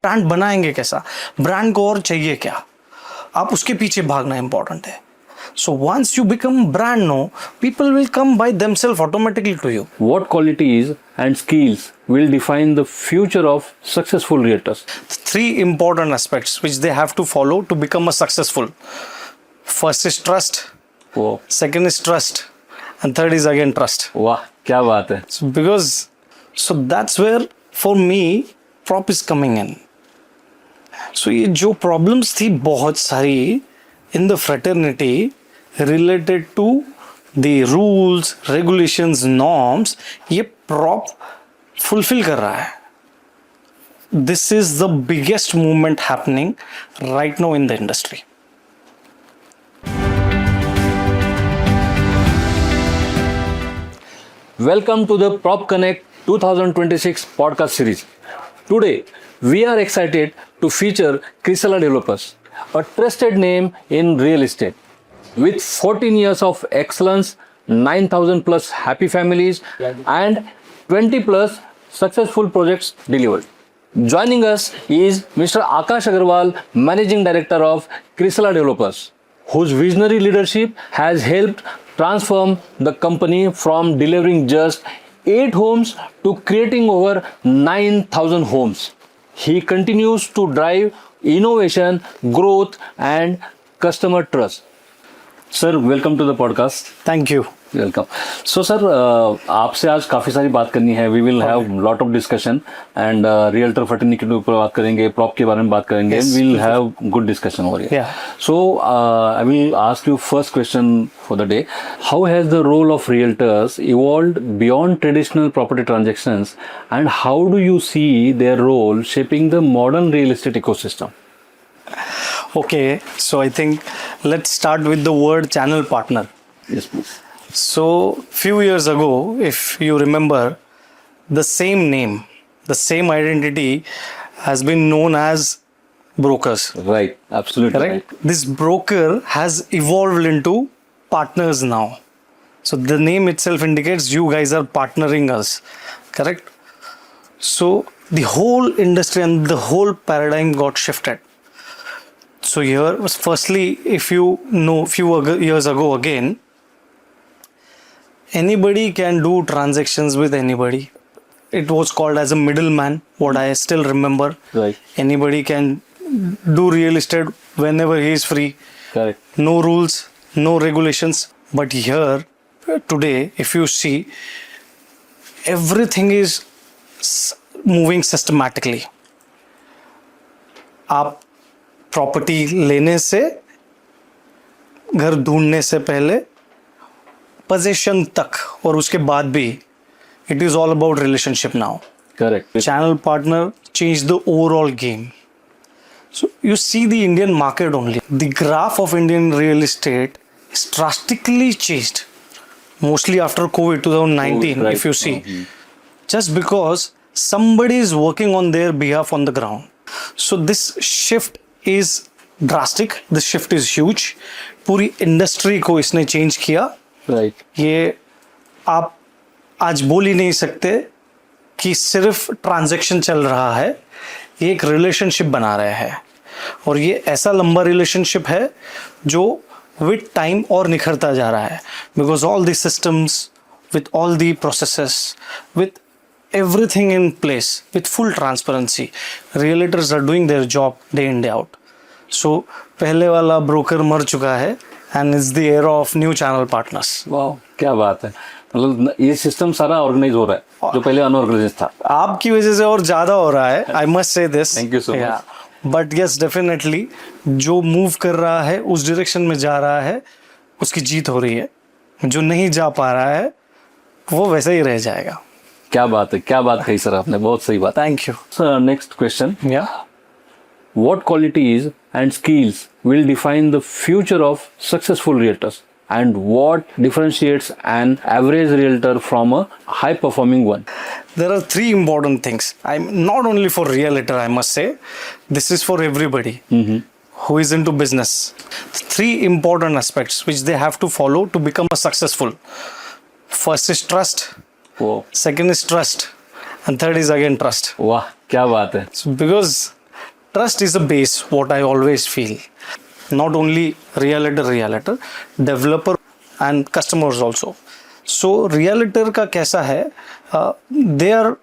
Brand बनाएंगे कैसा, brand को और चाहिए क्या, आप उसके पीछे भागना इंपॉर्टेंट है. So once you become brand, no, people will come by themselves automatically to you. What qualities and skills will define the future of successful realtors? Three important aspects which they have to follow to become a successful. First is trust. Wow. Second is trust, and third is again trust. वाह क्या बात है. So that's where for me prop is coming in. So ये जो problems थी बहुत सारी in the fraternity related to the rules, regulations, norms, ये prop fulfill कर रहा है. This is the biggest movement happening right now in the industry. Welcome to the Prop Connect 2026 podcast series. Today, we are excited to feature Crisala Developers, a trusted name in real estate. With 14 years of excellence, 9,000 plus happy families, and 20 plus successful projects delivered. Joining us is Mr. Akash Agarwal, Managing Director of Crisala Developers, whose visionary leadership has helped transform the company from delivering just 8 homes to creating over 9,000 homes. He continues to drive innovation, growth, and customer trust. Sir, welcome to the podcast. Thank you. Welcome. So sir आपसे आज काफ़ी सारी बात करनी है. We will have lot of discussion and realtor fraternity के ऊपर बात करेंगे, प्रॉप के बारे में बात करेंगे. We will have good discussion over here. So I will ask you first question for the day. How has the role of realtors evolved beyond traditional property transactions and how do you see their role shaping the modern real estate ecosystem? Okay, so I think let's start with the word channel partner. Yes, please. So few years ago, if you remember, the same name, the same identity has been known as brokers. Right, absolutely. Correct? Right. This broker has evolved into partners now. So the name itself indicates you guys are partnering us. Correct? So the whole industry and the whole paradigm got shifted. So here was firstly, if you know few years ago again, anybody can do transactions with anybody. It was called as a middleman, what I still remember. Right. Anybody can do real estate whenever he is free. Correct. No rules, no regulations. But here, today, if you see, everything is moving systematically. आप property लेने से, घर ढूंढने से पहले, position तक और उसके बाद भी, it is all about relationship now. Correct. Channel partner changed the overall game. So you see the Indian market only. The graph of Indian real estate is drastically changed. Mostly after COVID 2019, right. If you see. Just because somebody is working on their behalf on the ground. So this shift is drastic. This shift is huge. पूरी industry को इसने change किया. Right. ये आप आज बोल ही नहीं सकते कि सिर्फ ट्रांजैक्शन चल रहा है, ये एक रिलेशनशिप बना रहे हैं. और ये ऐसा लंबा रिलेशनशिप है जो विद टाइम और निखरता जा रहा है. Because all the systems, with all the processes, with everything in place with full transparency, realtors are doing their job day in day out. So पहले वाला broker मर चुका है and it's the era of new channel partners. वाह क्या बात है. मतलब ये सिस्टम सारा ऑर्गेनाइज हो रहा है जो पहले अनऑर्गेनाइज था. आपकी वजह से और ज्यादा हो रहा है. I must say this. Thank you so much. But yes, definitely जो मूव कर रहा है उस डायरेक्शन में जा रहा है, उसकी जीत हो रही है. जो नहीं जा पा रहा है वो वैसे ही रह जाएगा. क्या बात है, क्या बात कही सर आपने, बहुत सही बात. Thank you sir. Next question. या What qualities and skills will define the future of successful realtors and what differentiates an average realtor from a high performing one? There are three important things. I'm not only for realtor, I must say, this is for everybody who is into business. Three important aspects which they have to follow to become a successful. First is trust. Wow. Second is trust, and third is again trust. वाह क्या बात है. So because trust is a base, what I always feel. Not only realtor, developer and customers also. So realtor का कैसा है, they are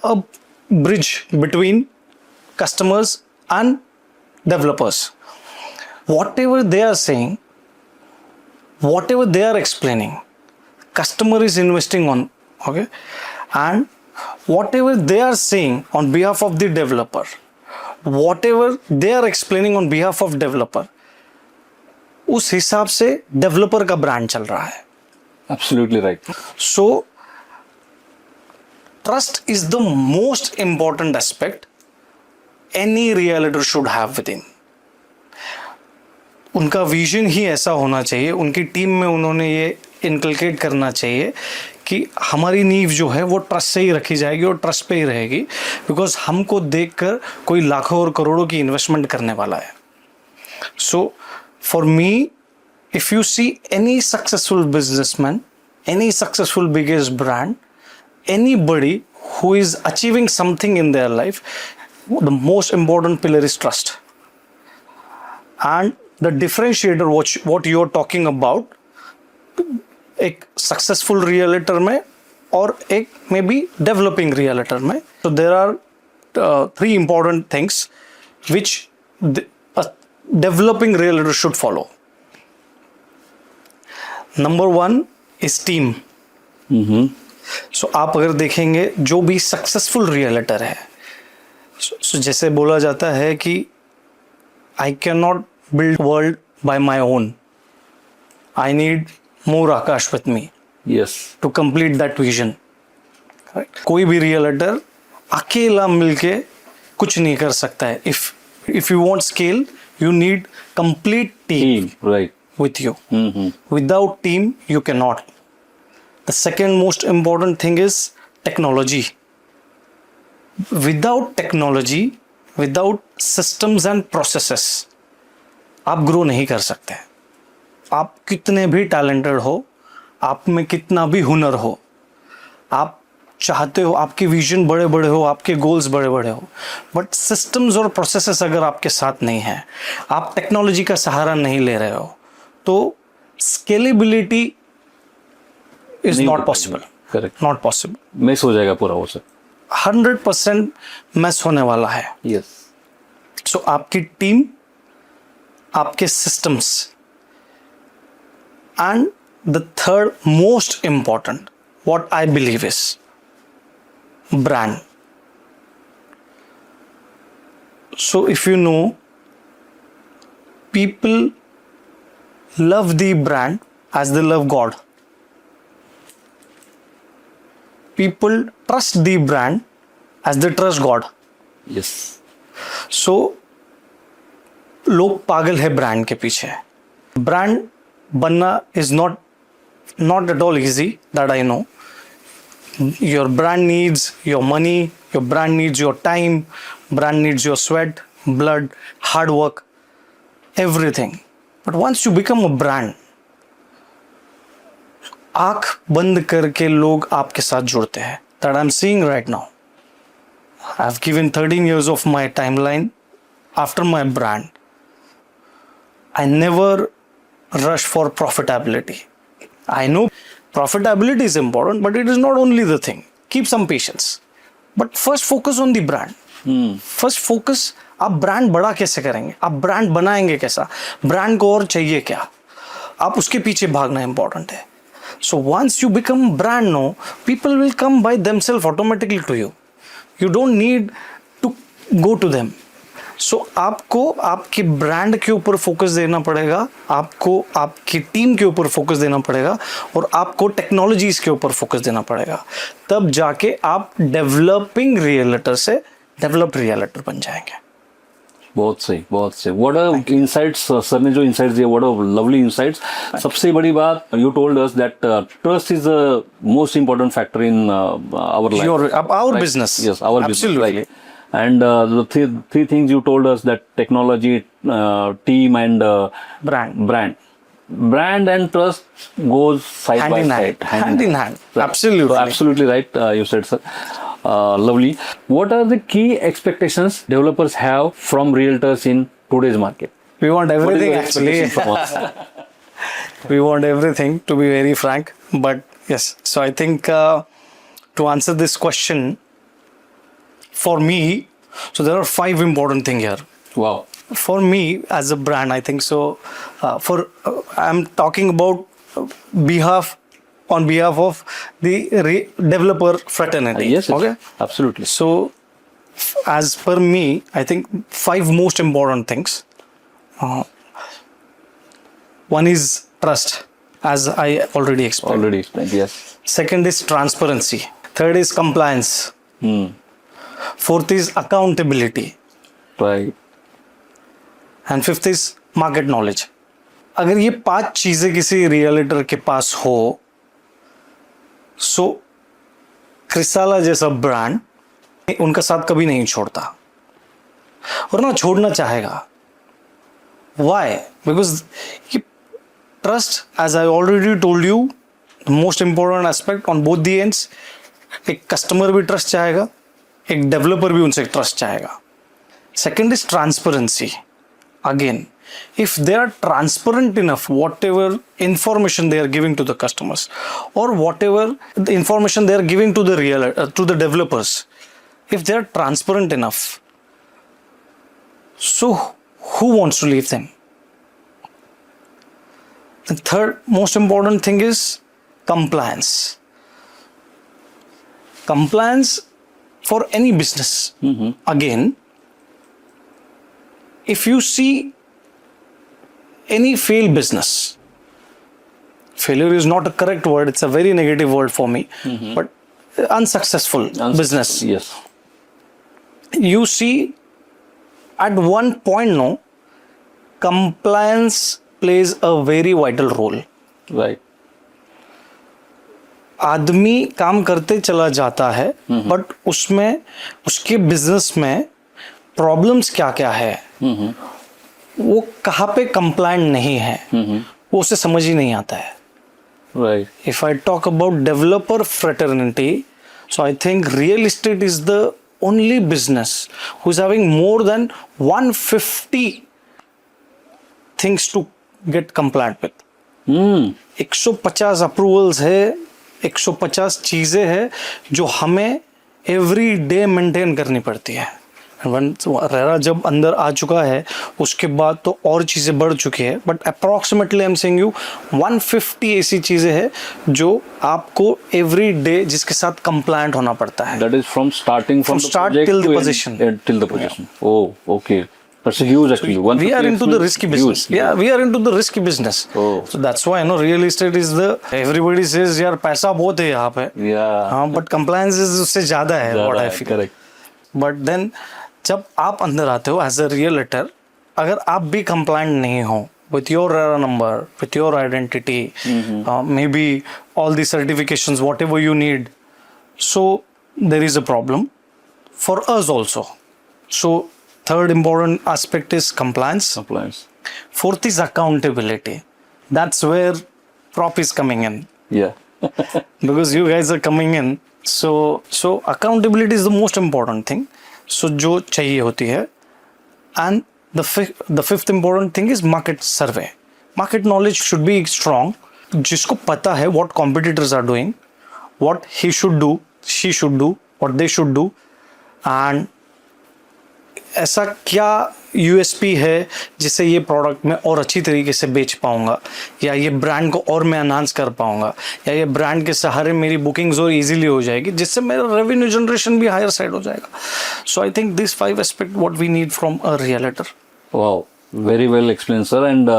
a bridge between customers and developers. Whatever they are saying, whatever they are explaining, customer is investing on, okay, and whatever they are saying on behalf of the developer, whatever they are explaining on behalf of developer, उस हिसाब से developer का brand चल रहा है. Absolutely right. So trust is the most important aspect any realtor should have within. उनका vision ही ऐसा होना चाहिए, उनकी टीम में उन्होंने ये इनकलकेट करना चाहिए कि हमारी नींव जो है वो ट्रस्ट से ही रखी जाएगी और ट्रस्ट पे ही रहेगी, बिकॉज हमको देखकर कोई लाखों और करोड़ों की इन्वेस्टमेंट करने वाला है. So for me, if you see any successful businessman, any successful biggest brand, anybody who is achieving something in their life, the most important pillar is trust. And the differentiator what you are talking about, एक successful रियलिटर में और एक may be developing रियलिटर में, so there are three important things which a developing realtor should follow. Number one is team. So आप अगर देखेंगे जो भी सक्सेसफुल रियलिटर है, so जैसे बोला जाता है कि I cannot build world by my own. I need more Akash with me Yes. to complete that vision. Correct? कोई भी रियलिटर अकेला मिलके कुछ नहीं कर सकता है. If you want scale, you need complete team Right. with you. Without team, you cannot. The second most important thing is technology. Without technology, without systems and processes, आप ग्रो नहीं कर सकते. आप कितने भी टैलेंटेड हो, आप में कितना भी हुनर हो, आप चाहते हो, आपके विजन बड़े बड़े हो, आपके गोल्स बड़े बड़े हो, बट सिस्टम्स और प्रोसेसेस अगर आपके साथ नहीं है, आप टेक्नोलॉजी का सहारा नहीं ले रहे हो, तो scalability is not possible. Correct. Not possible. Miss हो जाएगा पूरा वो सर. 100% मैस होने वाला है. यस. सो आपकी टीम, आपके systems, and the third most important what I believe is brand. So if you know, people love the brand as they love God. People trust the brand as they trust God. Yes. So लोग पागल है brand के पीछे. Brand बनना is not at all easy, that I know. Your brand needs your money, your brand needs your time, brand needs your sweat, blood, hard work, everything. But once you become a brand, आँख बंद करके लोग आपके साथ जुड़ते हैं. That I'm seeing right now. I've given 13 years of my timeline after my brand. I never rush for profitability. I know profitability is important, but it is not only the thing. Keep some patience. But first focus on the brand. First focus, आप brand बड़ा कैसे करेंगे, आप brand बनाएंगे कैसा, brand को और चाहिए क्या, आप उसके पीछे भागना इंपॉर्टेंट है. So once you become brand, no, people will come by themselves automatically to you. You don't need to go to them. So आपको आपके ब्रांड के ऊपर फोकस देना पड़ेगा, आपको आपकी टीम के ऊपर फोकस देना पड़ेगा, और आपको टेक्नोलॉजीज के ऊपर फोकस देना पड़ेगा. तब जाके आप डेवलपिंग रियलिटर से डेवलप्ड रियलिटर बन जाएंगे. बहुत सही, बहुत सही. व्हाट आर इनसाइट्स, सर ने जो इनसाइट्स दिए, व्हाट आर लवली इनसाइट्स. सबसे बड़ी बात, you told us that trust is the most important factor in our life, our business. Yes, our business, right. And the three things you told us, that technology, team, and brand and trust goes side by side, hand in hand. Absolutely. So absolutely right, you said, sir. Lovely. What are the key expectations developers have from realtors in today's market? We want What is everything your actually. expectation from us? We want everything, to be very frank. But yes, so I think to answer this question, for me, so there are 5 important things here. Wow. For me as a brand, I think so. I'm talking about on behalf of the developer fraternity. Yes, Okay. absolutely. So, as per me, I think 5 most important things. One is trust, as I already explained. Already explained, yes. Second is transparency. Third is compliance. Fourth is accountability. Right. And fifth is market knowledge. अगर ये 5 चीजें किसी रियलिटर के पास हो, सो क्रिसाला जैसा brand उनका साथ कभी नहीं छोड़ता और ना छोड़ना चाहेगा. Why? Because trust, as I already told you, most important aspect on both the ends. एक कस्टमर भी ट्रस्ट चाहेगा, एक डेवलपर भी उनसे ट्रस्ट चाहेगा. Second is transparency. Again, if they are transparent enough, whatever information they are giving to the customers or whatever the information they are giving to the developers, if they are transparent enough, so who wants to leave them? The third most important thing is compliance. Compliance for any business. Again, if you see any failed business, failure is not a correct word, it's a very negative word for me, but unsuccessful business. Yes. You see, at one point, no, compliance plays a very vital role. Right. आदमी काम करते चला जाता है, but उसमें उसके business में problems क्या क्या है, वो कहाँ पे कंप्लाइंट नहीं है, वो उसे समझ ही नहीं आता है. Right. If I talk about developer fraternity, so I think real estate is the only business who is having more than 150 things to get compliant with. 150 approvals है, 150 चीजें हैं जो हमें एवरी डे मेंटेन करनी पड़ती है. रेरा जब अंदर आ चुका है उसके बाद तो और चीज़ें बढ़ चुकी है, but approximately I am saying you 150 ऐसी चीज़ें हैं जो आपको एवरी डे जिसके साथ कंप्लायंट होना पड़ता है. That is from starting from the start project till the to possession. Till the possession. Oh, okay. That's huge actually. We are into the risky business. Huge. Yeah, we are into the risky business. Oh. So that's why real estate is the, everybody says यार पैसा बहुत है यहाँ पे. Yeah. हाँ, but compliance is उससे ज़्यादा है. What I feel. Correct. But then जब आप अंदर आते हो एज अ रियलिटर, अगर आप भी कंप्लाइंट नहीं हो with your RERA number, with your identity, maybe all the certifications, whatever you need, so there is a problem for us also. So third important aspect is compliance. Compliance. Fourth is accountability. That's where prop is coming in. Yeah. Because you guys are coming in, so accountability is the most important thing. So जो चाहिए होती है. And the fifth important thing is market survey. Market knowledge should be strong. जिसको पता है what competitors are doing, what he should do, she should do, what they should do, and ऐसा क्या USP है जिससे ये प्रोडक्ट मैं और अच्छी तरीके से बेच पाऊंगा, या ये ब्रांड को और मैं एनहांस कर पाऊंगा, या ये ब्रांड के सहारे मेरी बुकिंग्स और इजीली हो जाएगी जिससे मेरा रेवेन्यू जनरेशन भी हायर साइड हो जाएगा. So I think this 5 aspect what we need from a realtor. Wow, very well explain sir. And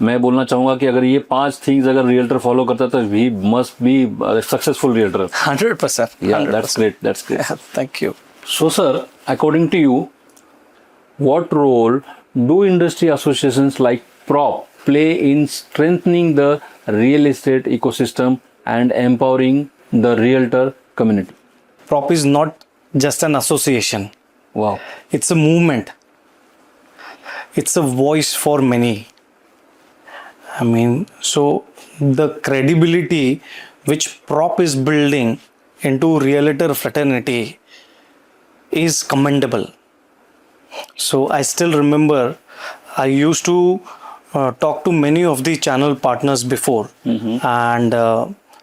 मैं बोलना चाहूंगा कि अगर ये 5 थिंग्स अगर रियल्टर फॉलो करता है तो we must be successful realtor. 100%. Yeah, that's great. Thank you. So sir, according to you, what role do industry associations like PROP play in strengthening the real estate ecosystem and empowering the realtor community? PROP is not just an association. Wow. It's a movement. It's a voice for many. I mean, so the credibility which PROP is building into realtor fraternity is commendable. So I still remember I used to talk to many of the channel partners before, and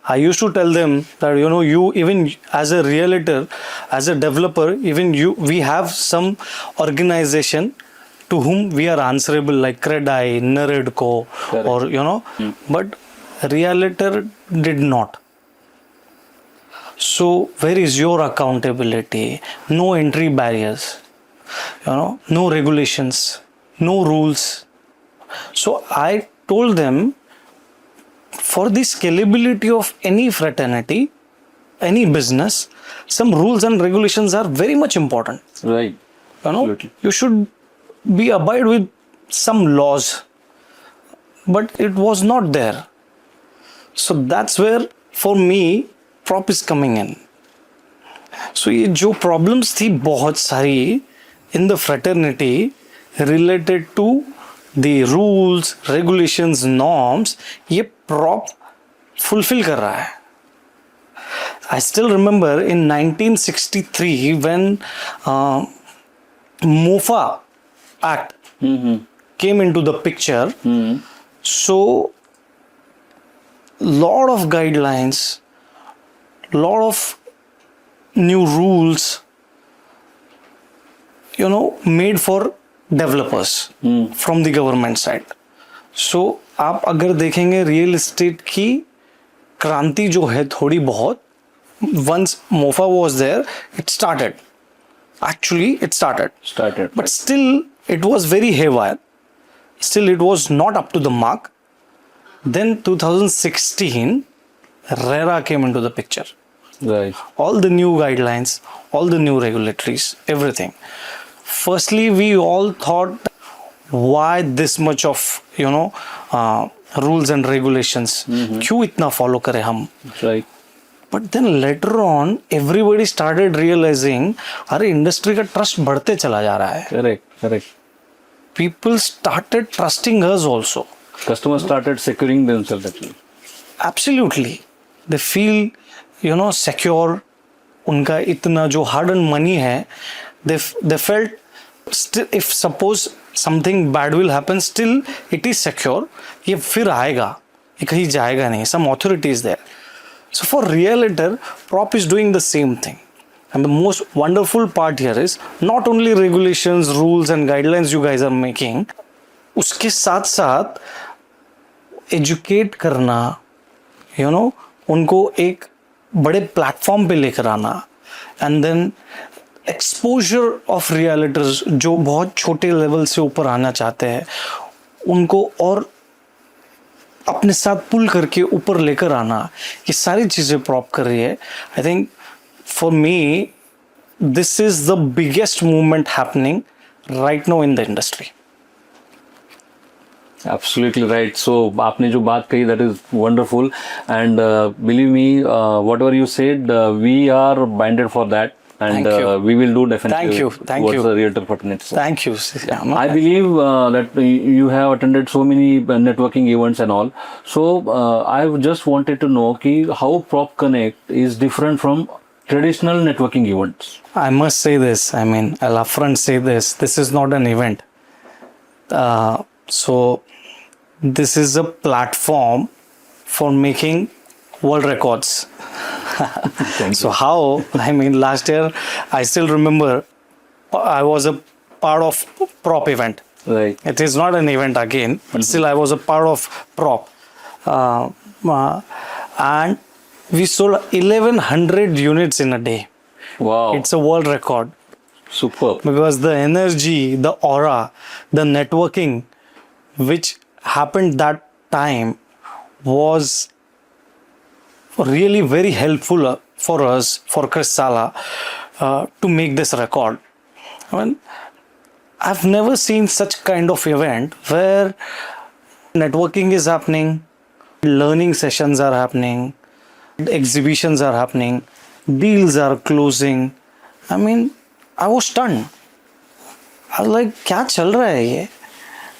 I used to tell them that you even as a realtor, as a developer, even we have some organization to whom we are answerable, like Credai, Naredco, Correct. or but realtor did not. So where is your accountability? No entry barriers, no regulations, no rules. So I told them, for the scalability of any fraternity, any business, some rules and regulations are very much important. Right. Absolutely. You should be abide with some laws, but it was not there. So that's where for me prop is coming in. So ये जो problems थी बहुत सारी in the fraternity related to the rules, regulations, norms, ये prop fulfill कर रहा है. I still remember in 1963 when MOFA Act came into the picture. So lot of guidelines, lot of new rules, made for developers from the government side. So आप अगर देखेंगे real estate की क्रांति जो है थोड़ी बहुत, once MOFA was there, it started. Actually, it started. But still, it was very haywire. Still, it was not up to the mark. Then 2016, RERA came into the picture. Right. All the new guidelines, all the new regulatories, everything. Firstly, we all thought, why this much of rules and regulations? क्यों इतना follow करें हम? Right. But then later on, everybody started realizing, अरे industry का trust बढ़ते चला जा रहा है. Correct. People started trusting us also. Customers started securing themselves actually. Absolutely. They feel, secure. उनका इतना जो hard earned money है, they felt, still, if suppose something bad will happen, still it is secure. ये फिर आएगा, ये कहीं जाएगा नहीं. Some authority is there. So for realtor, prop is doing the same thing. And the most wonderful part here is not only regulations, rules and guidelines you guys are making, उसके साथ साथ educate करना, उनको एक बड़े platform पे लेकर आना, and then exposure of realtors जो बहुत छोटे लेवल से ऊपर आना चाहते हैं, उनको और अपने साथ पुल करके ऊपर लेकर आना, ये सारी चीज़ें प्रॉप कर रही है. I think for me this is the biggest movement happening right now in the industry. Absolutely right. So आपने जो बात कही, that is wonderful, and believe me, whatever you said, we are binded for that, and Thank you. we will do definitely. Thank you. The realtor fraternity. Thank you. I believe that you have attended so many networking events and all. So I just wanted to know how Prop Connect is different from traditional networking events. I must say this. I mean, I'll upfront say this. This is not an event. So this is a platform for making world records. So how? I mean, last year I still remember I was a part of prop event. Right. It is not an event again, but still I was a part of prop. And we sold 1100 units in a day. Wow. It's a world record. Superb. Because the energy, the aura, the networking which happened that time was really very helpful for us, for Chris Sala, to make this record. I mean, I've never seen such kind of event where networking is happening, learning sessions are happening, exhibitions are happening, deals are closing. I mean, I was stunned. I was like, क्या चल रहा है ये?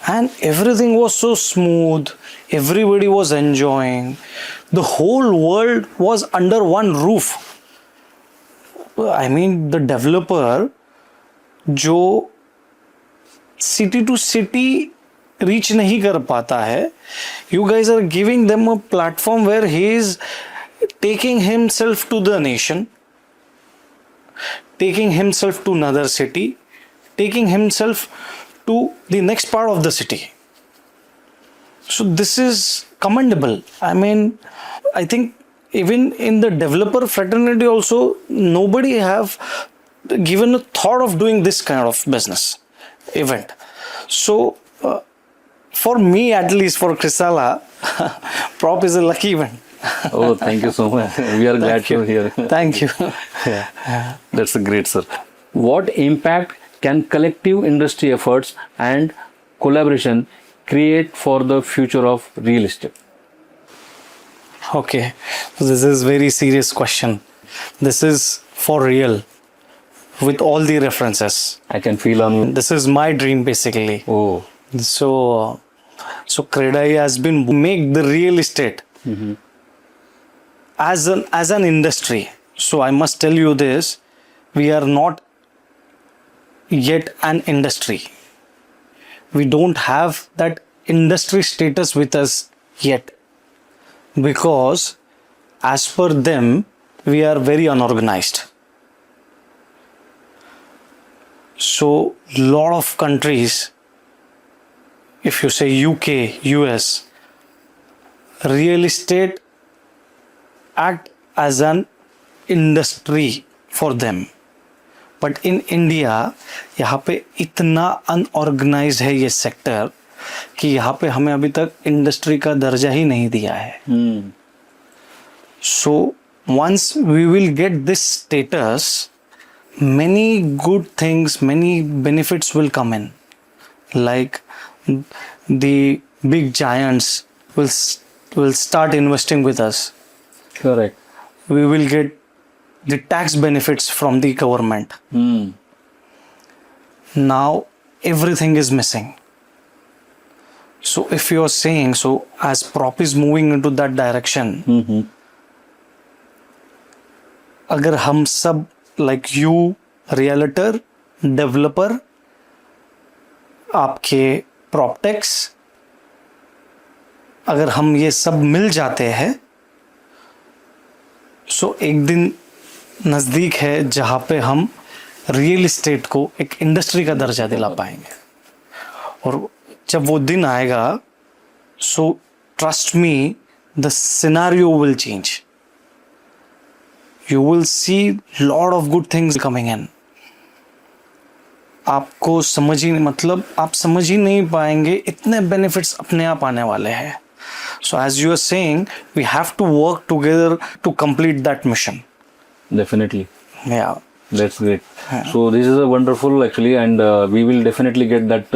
And everything was so smooth. Everybody was enjoying. The whole world was under one roof. I mean, the developer जो city to city reach नहीं कर पाता है, you guys are giving them a platform where he is taking himself to the nation, taking himself to another city, taking himself to the next part of the city. So this is commendable. I mean, I think even in the developer fraternity also, nobody have given a thought of doing this kind of business event. So for me, at least for Crisala, Prop is a lucky event. Oh, thank you so much. We are glad to hear. Thank you. Yeah. That's a great, sir. What impact can collective industry efforts and collaboration create for the future of real estate? Okay, so this is very serious question. This is for real, with all the references. I can feel on you. This is my dream basically. Oh, So Credai has been make the real estate as an industry. So I must tell you this: we are not yet an industry. We don't have that industry status with us yet, because as per them, we are very unorganized. So lot of countries, if you say UK, US, real estate act as an industry for them. But in India यहाँ पे इतना unorganised है ये sector कि यहाँ पे हमें अभी तक इंडस्ट्री का दर्जा ही नहीं दिया है. So once we will get this status, many good things, many benefits will come in. Like the big giants will start investing with us. correct. We will get the tax benefits from the government. Now everything is missing. So if you are saying, so as Prop is moving into that direction, अगर हम सब like you, realtor, developer, आपके PropTechs, अगर हम ये सब मिल जाते हैं, सो एक दिन नज़दीक है जहाँ पे हम रियल इस्टेट को एक इंडस्ट्री का दर्जा दिला पाएंगे. और जब वो दिन आएगा, so trust me, the scenario will change. You will see lot of good things coming in. आपको समझ ही नहीं, मतलब आप समझ ही नहीं पाएंगे इतने benefits अपने आप आने वाले हैं. So as you are saying, we have to work together to complete that mission. Definitely. Yeah. That's great. So this is a wonderful actually, and we will definitely get that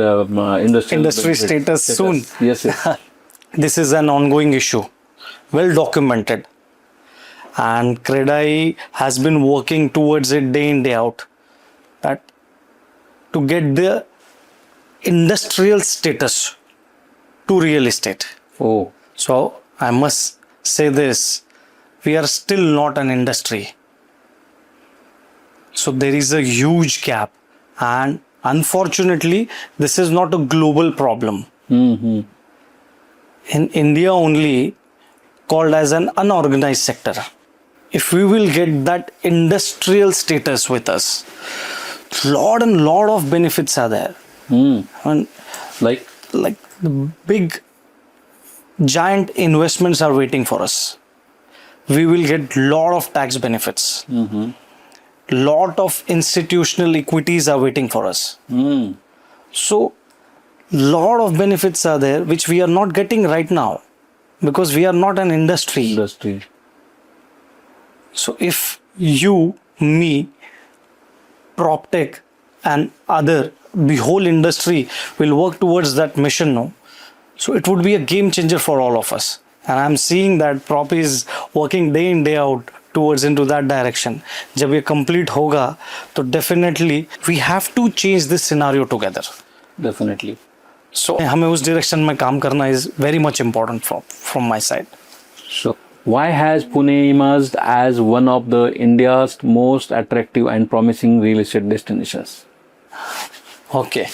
Industry status soon. Yes, yes. This is an ongoing issue, well documented. And Credai has been working towards it day in, day out, that to get the industrial status to real estate. Oh, So I must say this, we are still not an industry. So there is a huge gap, and unfortunately this is not a global problem. In India only, called as an unorganized sector. If we will get that industrial status with us, lot and lot of benefits are there. And like the big giant investments are waiting for us. We will get lot of tax benefits. Lot of institutional equities are waiting for us. So lot of benefits are there which we are not getting right now, because we are not an industry. So if you, me, PropTech and the whole industry will work towards that mission, no? So it would be a game changer for all of us. And I'm seeing that Prop is working day in, day out towards into that direction. जब ये complete होगा, तो definitely we have to change this scenario together. Definitely. So हमें उस direction में काम करना is very much important from my side. Sure. Why has Pune emerged as one of the India's most attractive and promising real estate destinations? Okay,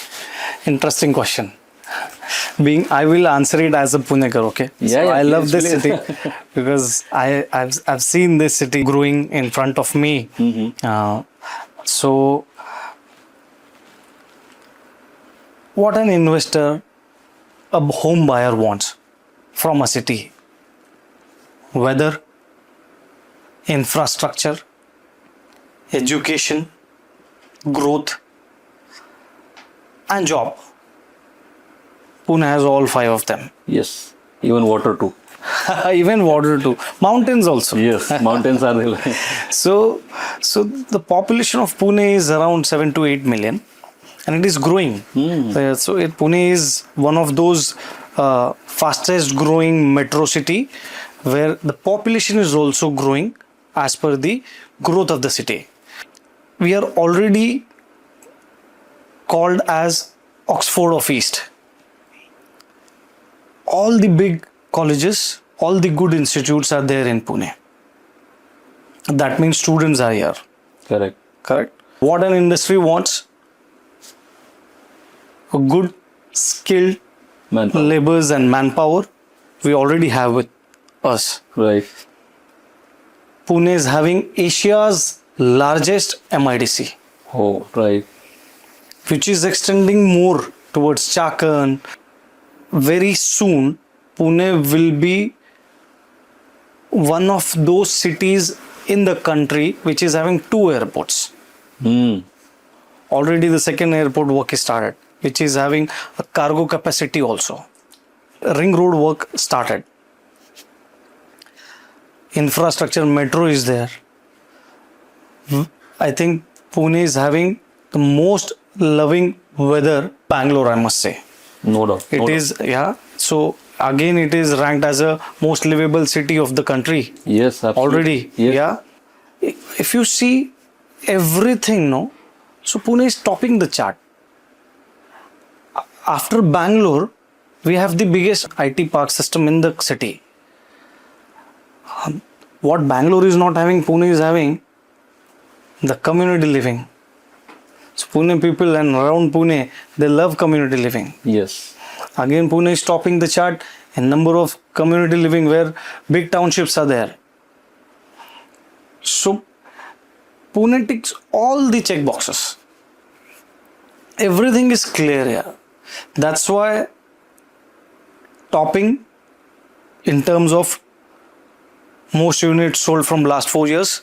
interesting question. I will answer it as a Punekar, okay? Yeah, yeah, I love please, this please. city because I've seen this city growing in front of me. So, what an investor, a home buyer wants from a city: weather, infrastructure, education, growth, and job. Pune has all 5 of them. Yes, even water too. Even water too. Mountains also. Yes, mountains are there. So the population of Pune is around 7 to 8 million, and it is growing. Pune is one of those fastest growing metro city where the population is also growing as per the growth of the city. We are already called as Oxford of East. All the big colleges, all the good institutes are there in Pune. That means students are here. Correct. Correct. What an industry wants: a good, skilled Manpower. laborers and manpower. We already have with us. Right. Pune is having Asia's largest MIDC, Oh, right. which is extending more towards Chakan. Very soon, Pune will be one of those cities in the country which is having 2 airports. Already the second airport work is started, which is having a cargo capacity also. Ring road work started. Infrastructure, metro is there. I think Pune is having the most loving weather. Bangalore, I must say. No doubt. It is, yeah. So again, it is ranked as a most livable city of the country Yes, absolutely. already. Yes. Yeah. If you see everything, no. So Pune is topping the chart. After Bangalore, we have the biggest IT park system in the city. What Bangalore is not having, Pune is having: the community living. So Pune people and around Pune, they love community living. Yes. Again, Pune is topping the chart in number of community living where big townships are there. So Pune ticks all the check boxes. Everything is clear here. That's why topping in terms of most units sold from last 4 years.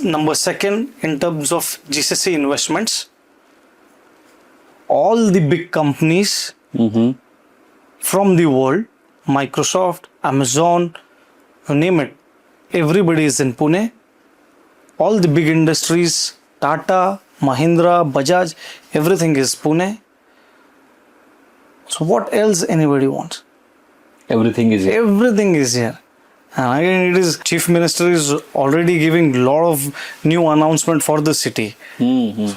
Number second in terms of GCC investments. All the big companies from the world, Microsoft, Amazon, you name it, everybody is in Pune. All the big industries, Tata, Mahindra, Bajaj, everything is Pune. So what else anybody wants? Everything is here. Everything is here. And again, it is Chief Minister is already giving lot of new announcement for the city.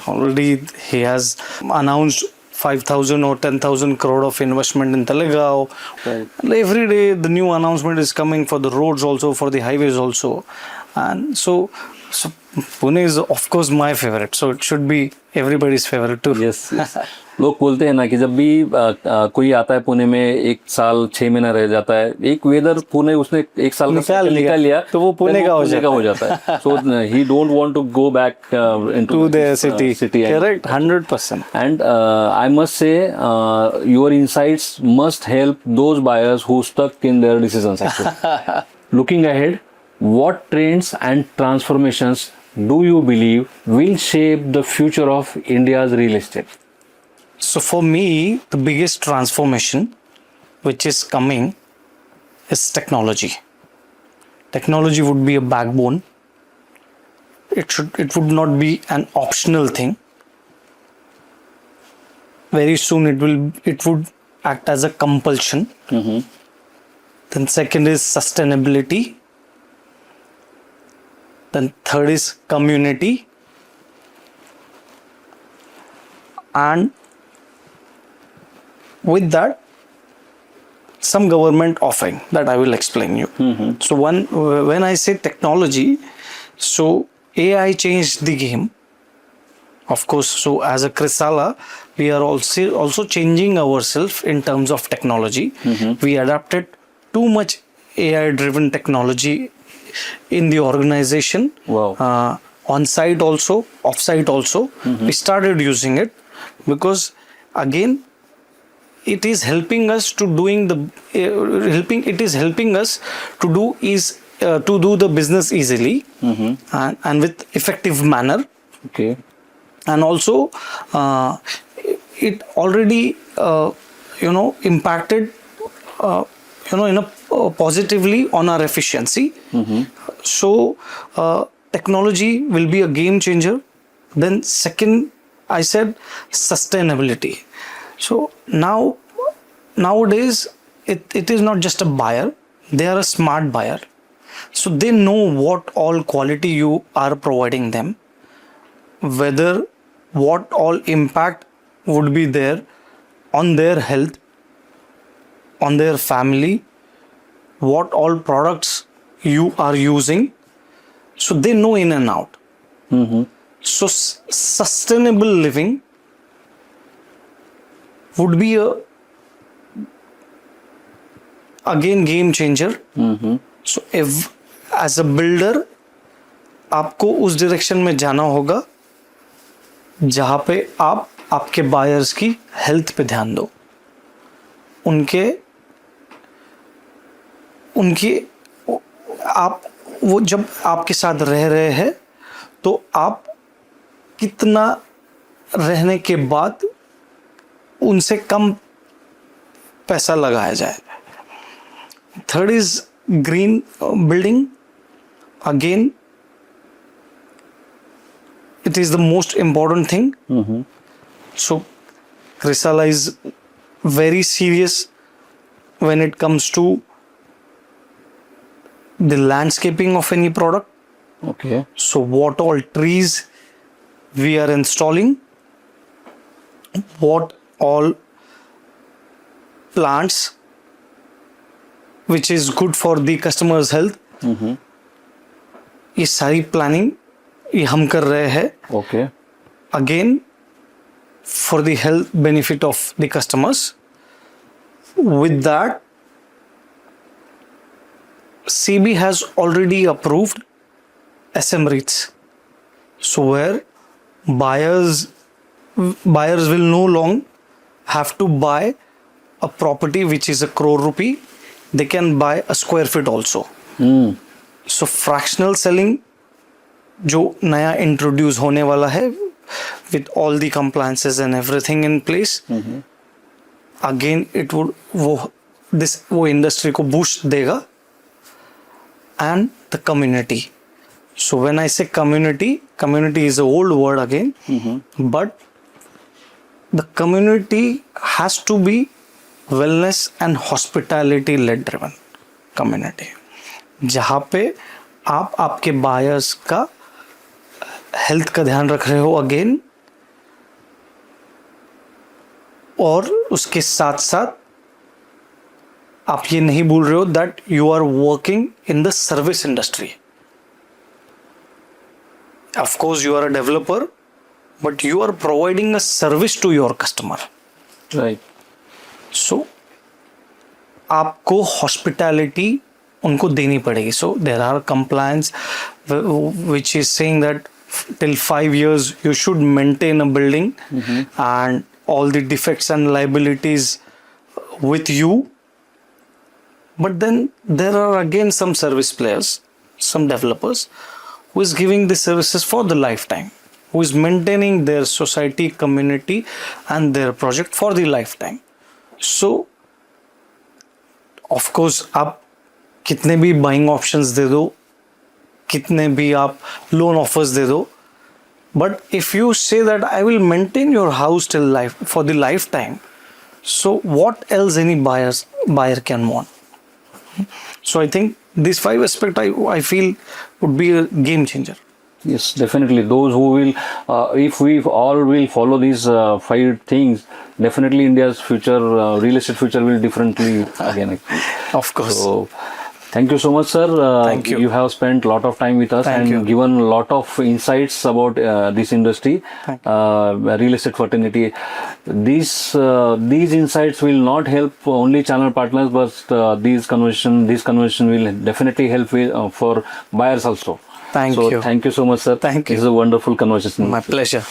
Already he has announced 5,000 or 10,000 crore of investment in Talegaon. Right. And every day the new announcement is coming for the roads also, for the highways also. And so Pune is of course my favorite. So it should be everybody's favorite too. Yes, yes. लोग बोलते हैं ना कि जब भी कोई आता है पुणे में 1 साल 6 महीना रह जाता है, एक वेदर पुणे उसने 1 साल का निकाल लिया तो वो पुणे का हो जाता है. So he don't want to go back into To their city. Correct, 100%. And I must say your insights must help those buyers who stuck in their decisions actually. Looking ahead, what trends and transformations do you believe will shape the future of India's real estate? So for me, the biggest transformation which is coming is technology. Technology would be a backbone. It would not be an optional thing. Very soon it would act as a compulsion. Then second is sustainability. Then third is community. And with that, some government offering that I will explain you. So when I say technology, so AI changed the game. Of course, so as a Crisala, we are also changing ourselves in terms of technology. We adapted too much AI-driven technology in the organization. Wow. On site also, off site also. We started using it because again, it is helping us to helping us to do the business easily and with effective manner. Okay. And also it already impacted positively on our efficiency. So technology will be a game changer. Then second, I said sustainability. So nowadays it is not just a buyer, they are a smart buyer. So they know what all quality you are providing them, whether what all impact would be there on their health, on their family, what all products you are using. So they know in and out. So sustainable living would be again game changer. So if as a builder आपको उस direction में जाना होगा जहाँ पे आप आपके buyers की हेल्थ पे ध्यान दो, उनके आप वो जब आपके साथ रह रहे हैं तो आप कितना रहने के बाद उनसे कम पैसा लगाया जाए. Third is green building. Again it is the most important thing. So Crisala is very serious when it comes to the landscaping of any product. Okay. So what all trees we are installing, what all plants which is good for the customer's health. ये सारी planning ये हम कर रहे हैं. Okay. Again, for the health benefit of the customers. With that, CB has already approved SM REITs. So where buyers will no longer have to buy a property which is ₹1 crore. They can buy a square feet also. So fractional selling जो नया introduce होने वाला है with all the compliances and everything in place, again it would वो industry को boost देगा. And the community. So when I say community is an old word again, but the community has to be wellness and hospitality led driven community, जहाँ पे आप आपके buyers का health का ध्यान रख रहे हो अगेन, और उसके साथ साथ आप ये नहीं भूल रहे हो that you are working in the service industry. Of course you are a developer, but you are providing a service to your customer. Right. So आपको हॉस्पिटैलिटी उनको देनी पड़ेगी. So there are compliance which is saying that till 5 years you should maintain a building and all the defects and liabilities with you. But then there are again some service players, some developers who is giving the services for the lifetime, who is maintaining their society, community and their project for the lifetime. So of course आप कितने भी buying options दे दो, कितने भी आप loan offers दे दो, but if you say that I will maintain your house till life for the life time, so what else any buyer can want. So I think these 5 aspects I feel would be a game changer. Yes, definitely. Those who will, if we all will follow these 5 things, definitely India's future, real estate future will differently again. Of course. So, thank you so much, sir. Thank you. You have spent a lot of time with us Thank and you. given a lot of insights about this industry, Thank real estate fraternity. These insights will not help only channel partners, but this conversation will definitely help for buyers also. Thank So you. thank you so much, sir. Thank you. This is a wonderful conversation. My pleasure.